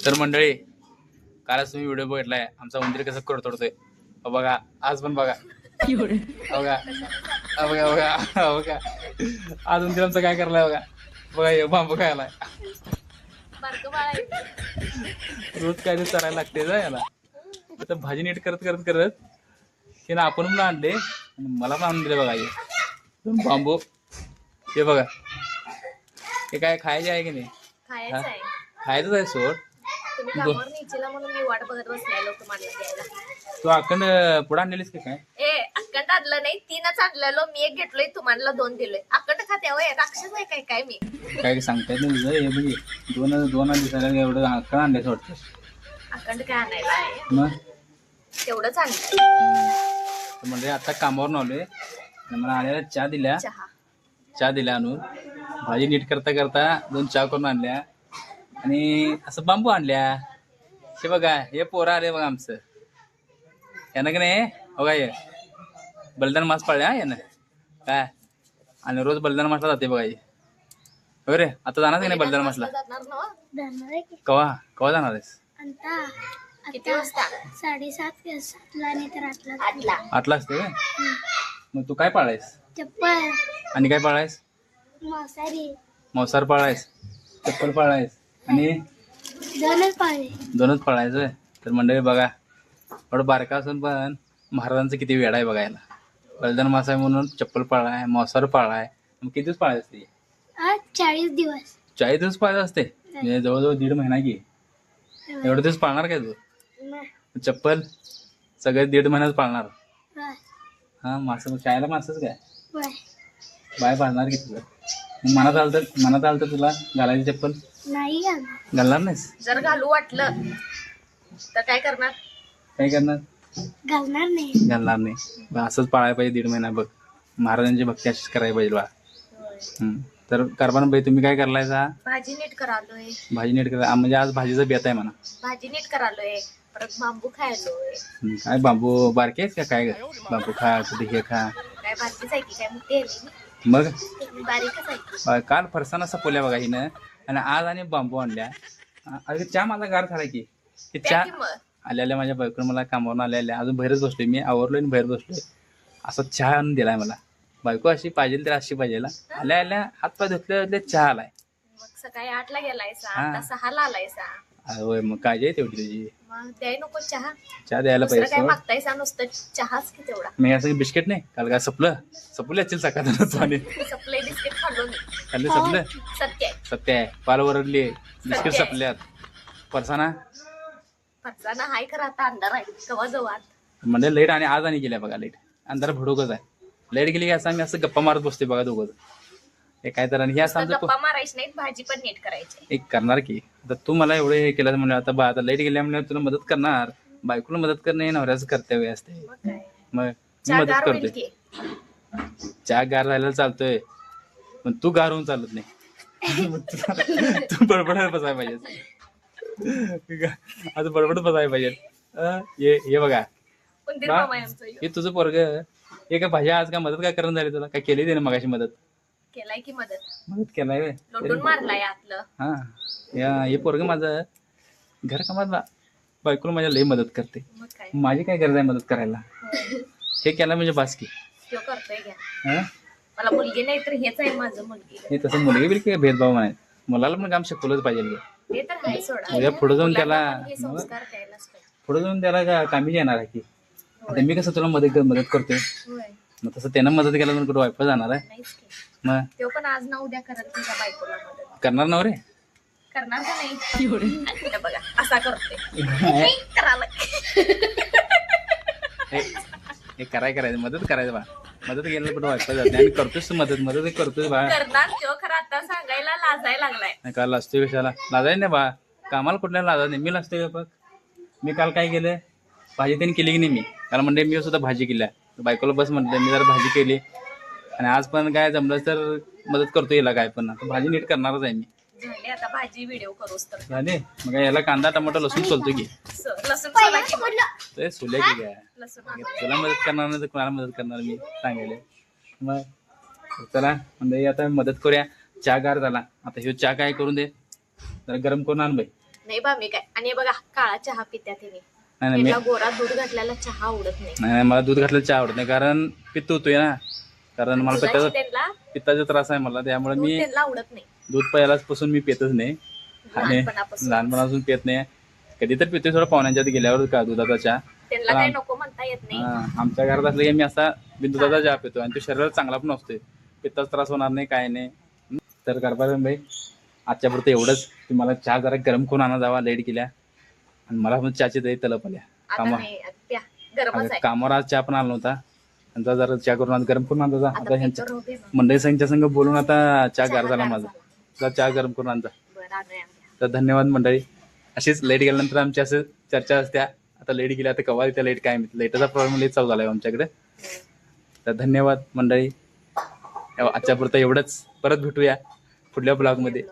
तर मंडळी, कालच तुम्ही व्हिडिओ बघितलाय आमचा उंदीर कसं कर तोडतोय. बघा आज पण बघा. बघा बघा बघा बघा आज उंदीर आमचं काय करलाय बघा. बघा हे बांबू खायलाय. रोज काय ते चरायला लागते जा याला. आता भाजी नीट करत करत करत हे ना आपण पण आणले आणि मला पण आणून दिले बघा. हे दोन बांबू हे बघा. हे काय खायचे आहे की नाही? खायचंच आहे सोड. म्हणून मी वाट बघत बसलेलो तुम्हाला द्यायला. तू अखंड पुढे आणलेलीस की काय? अखंड आणलं नाही, 3च आणलेलो. मी एक घेतलोय, तुम्हाला 2 दिलोय. अखंड खाते होय, राक्षस आहे काय काय मी? काय सांगता येत नाही तुझं. हे बघ दोन दिवसाला एवढं अखंड आणल्याचं वाटतं. अखंड काय आणायला आहे? मग तेवढंच आणलंय. म्हणजे आता कामावरून आलोय. मला आलेला चहा दिला आणून. भाजी नीट करता करता 2 चहा करून आणल्या आणि असं बांबू आणल्या. हे बघा हे पोरं आले बघा आमचं. यानं की नाही बघा हे बलिदान मास पाळल्या यानं काय. आणि रोज बलिदान मासला जाते बघा. हे रे आता जाणार की नाही बलिदान मासला? कवा कवा जाणार आहेस? किती वाजता? 7:30 नाही तर 8ला असते काय? मग तू काय पाळायस? चप्पल, आणि काय पाळायस? मांसाहारी मौसार पाळायस, चप्पल पाळायस आणि दोनच पाळायचं. तर मंडळी बघा एवढं बारका असून पण महाराजांचं किती वेळ आहे बघायला. बलिदान मासा आहे म्हणून चप्पल पाळाय, मौसार पाळाय. मग किती दिवस पाळायचं असते? 40 दिवस. 40 दिवस पाळायचं असते. म्हणजे जवळजवळ 1.5 महिना की. एवढे दिवस पाळणार काय तू? चप्पल सगळे 1.5 महिन्यात पाळणार. हा मासं शाळेला मासच काय बाय पाळणार की तुला? मनात आलं तर तुला घालायची चप्पल नाही घालणार नाहीस? जर घालू वाटलं तर काय करणार? काय करणार? घालणार नाही. असंच पाळायला पाहिजे 1.5 महिना. बघ महाराजांची भक्ती अशीच करायला पाहिजे बा. तर कारभार बाई तुम्ही काय करलायचा? भाजी नीट करालोय. भाजी नीट करा म्हणजे आज भाजीचं बेत आहे म्हणा. भाजी नीट करालोय, परत बांबू खायलोय. काय बांबू बारके आहेत का काय? बांबू खा कुठे हे खा. काय बारकीच आहे की काय मोठी आहे? मग बारीकच आहे. काल फरसाना सपवल्या बघा हिनं आणि आज आणि बांबू आणल्या. अरे चहा माझा गार झाला की. हे चहा आल्या माझ्या बायकोने मला कामावरून आल्या अजून बाहेरच बसलोय मी. आवरलोय आणि बाहेर बसलोय. असा चहा आणून दिलाय मला. बायको अशी पाहिजे तर अशी पाहिजे. आल्या हात पाय धुतले चहा आलाय. मग सकाळी 8ला गेलायसा, आता 6ला आलायसा. होय मग काळजी आहे तेवढी तुझी. मग द्याय नको चहा? चहा द्यायला काय पाहिजे. मागतायसा? नुसतं चहाच की तेवढा. मी असं बिस्किट नाही काल काय सपलं असेल सकाळ सप्लाय बिस्किट खाल्लो मी. खाल्ले सपलं? सत्य आहे. पाल वरडली बिस्किट सपल्यात. फरसाना हाय खरं आता अंधार आहे. कवा जाऊ आत? म्हणजे लाईट आणि आज आणि गेल्या बघा. लाईट अंधार भडोकच आहे. लाईट गेली की असं आम्ही असं गप्पा मारत बसतोय बघा दोघं. हे काय तर आणि हे असं गप्पा मारायची नाही, भाजी पण नीट करायची. एक करणार की. आता तू मला एवढं हे केलं म्हणजे आता लाईट गेल्यामुळे तुला मदत करणार. बायकोला मदत करणे नवऱ्याचं कर्तव्य असते. मग मी मदत करतोय. चहा गार राहायला चालतोय पण तू गार होऊन चालत नाही. तू बडबडत बसायला पाहिजे. आता बडबडत बसायला पाहिजे. हे बघा हे तुझं पोरग. हे काय भाजी आज काय मदत काय करून झाली तुला? काय केली त्याने मगाशी मदत? केलाय की मदत केलाय व्हय? लोटून मारलाय आतलं. हा हे पोरग माझं घर कामात बायकोला माझ्या लई मदत करते. माझी काय गरज आहे मदत करायला? हे केला म्हणजे बास की. करतोय घ्या. मला मुलगी नाही तर हेच आहे माझं मुलगी. हे तसं मुलगी बिलगी भेदभाव म्हणाय. मुलाला पण काम शिकवलंच पाहिजे. ते तर आहे सोडा. पुढे जाऊन त्याला का कामी येणार आहे की. आता मी कसं तुला मदत करतोय मग तसं त्यानं मदत केला तर कुठं वाईफ जाणार आहे? मग तो पण आज ना उद्या करत तुझ्या बायकोला मदत करणार ना रे? करणार का नाही? बघा असा करतोय. हे करायचं मदत करायचं बा. मदत केलं कुठं वाईफ जात नाही. करतोस मदत करतोय बा. करणार तो खरं आता सांगायला लाजायला लागलाय. काल लाजतोय कशाला? लाजाय नाही बा. कामाला कुठल्या लाजा नाही. मी लाजतोय बघ. मी काल काय केलं? भाजी त्यांनी केली की नाही मी काल म्हणजे मी सुद्धा भाजी केल्या. बायकोला बस म्हटलं मी जरा भाजी केली आणि आज पण काय जमलं तर मदत करतो याला. काय पण भाजी नीट करणारच आहे मी. झाले आता भाजी व्हिडिओ करूस तर झाले. मग याला कांदा टमाटर लसूण सोलतो की. लसूण ते सोल्या की काय तुला मदत करणार नाही तर कोणाला मदत करणार मी सांगायला. मग चला म्हणजे आता मदत करूया. चहा गार झाला. आता ह्यो चहा काय करून दे जरा गरम करून आण बाई. नाही बा मी काय. आणि हे बघा काळा चहा पित्या तिने. नाही नाही, त्यांना गोरा दूध घातलेला चहा आवडत नाही. नाही मला दूध घातलेलं चहा आवडत नाही, कारण पित्त होतोय ना, कारण मला दुधाची त्यांना पित्ताचा त्रास आहे मला, त्यामुळे दूध मी त्यांना आवडत नाही दूध पहिलाच पासून मी पितच नाही. आणि लहानपणापासून. लहानपणापासून पित नाही. कधी तर पितोय थोडं पाहुण्यांच्या आत गेल्यावर का दुधाचा चहा. त्यांना काही नको म्हणता येत नाही. आमच्या घरात असलं की मी असा बिनदुधाचा चहा पितो, आणि तो शरीराला चांगला पण असतोय, पित्ताचा त्रास होणार नाही काय नाही. तर करपारंब भाई आजच्या पुरतं एवढंच. तुम्हाला चहा जरा गरम करून आणा जावा, लेट केल्या, आणि मला पण चहाची दही तलप आल्या. आता नाही प्या, गरमच आहे. कामावर आज चहा पण आला नव्हता, त्यांचा जरा चहा करून आज गरम करून आणता. आता आता ह्यांच्या पेपर होते ना. मंडळी संघच्या संघ बोलून आता चहा गार झाला गार माझा. झाला. जरा चहा गरम करून आणता. बरं आणूया. तर धन्यवाद मंडळी. अशीच लेट गेल्यानंतर आमची असं चर्चा असत्या. आता लेट गेल्या तर कवा त्या लेट काय माहिती, लेटचा प्रॉब्लेम लेट चालू झाला आहे आमच्याकडे. तर धन्यवाद मंडळी. आजच्या पुरतं एवढंच. परत भेटूया पुढल्या ब्लॉगमध्ये.